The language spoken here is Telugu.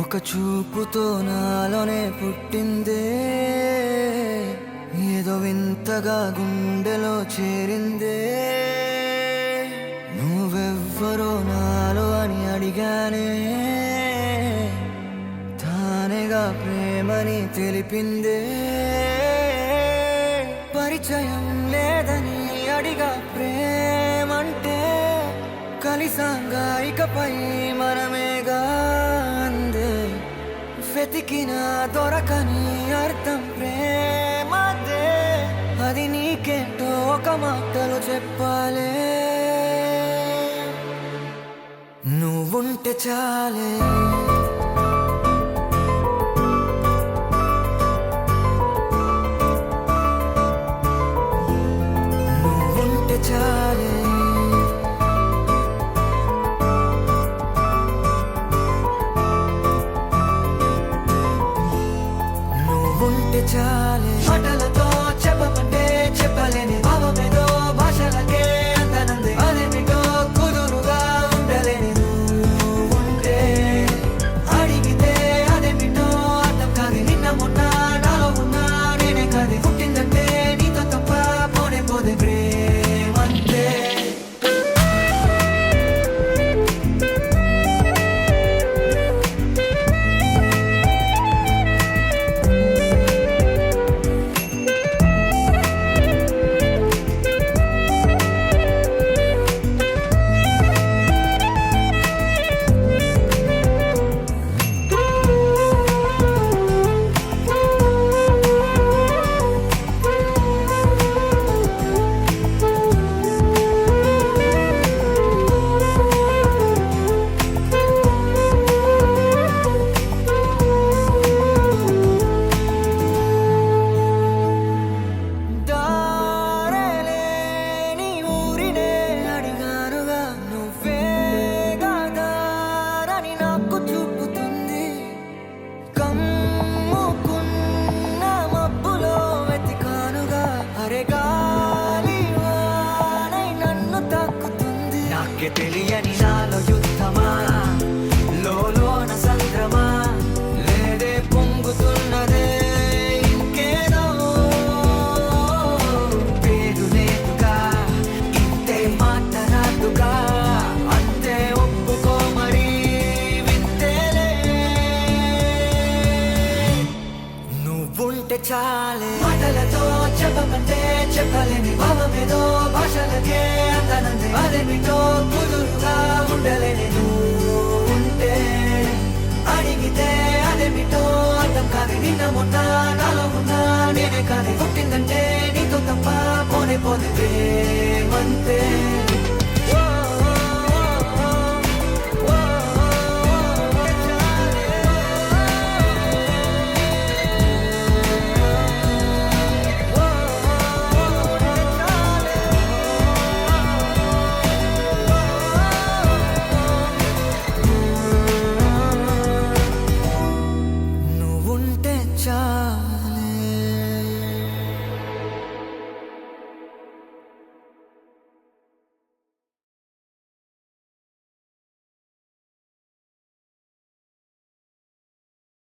ఒక చూపుతో నాలోనే పుట్టిందే, ఏదో వింతగా గుండెలో చేరిందే. నువ్వెవ్వరో నాలో అని అడిగానే, తానేగా ప్రేమని తెలిపిందే. పరిచయం లేదని అడిగా ప్రేమంటే, కలిసాంగా ఇకపై మనమేగా అందే. వెతికిన దొరకని అర్థం ప్రేమదే, అది నీకేంటో ఒక మాటలో చెప్పాలే. నువ్వుంటే చాలే, నువ్వుంటే చాలే, ఉంటే చాలే. మాటలతో చెప్పమంటే చెప్పలేని భావమేదో భాషలకే అందనంది. అదేమిటో కుదురుగా ఉండలేని నువ్వుంటే, అడిగితే అదేమిటో అర్థం కాదు. నిన్న మొన్న నాలో ఉన్నా నేనే కాదు. పుట్టిందంటే నీతో తప్ప పోనే పోదే ప్రేమంతే. తెలియని నాలో యుద్ధమా, లోన సంద్రమా, లేదే పొంగుతున్నదే ఇంకేదో. పేరు లేదుగా, ఇంతే మాట రాదుగా, అంతే ఒప్పుకో మరి వింతేలే. నువ్వుంటే చాలే. మాటలతో చెప్పమంటే చెప్పలేని భావమేదో భాషలకే అందనంది. అదేమిటో కుదురుగా ఉండలేని నువ్వుంటే, అడిగితే అదేమిటో అర్థం కాదు. నిన్న మొన్న నాలో ఉన్నా నేనే కాదు. పుట్టిందంటే నీతో తప్ప పోనే పోతే ప్రేమంతే. నువ్వుంటే చాలే.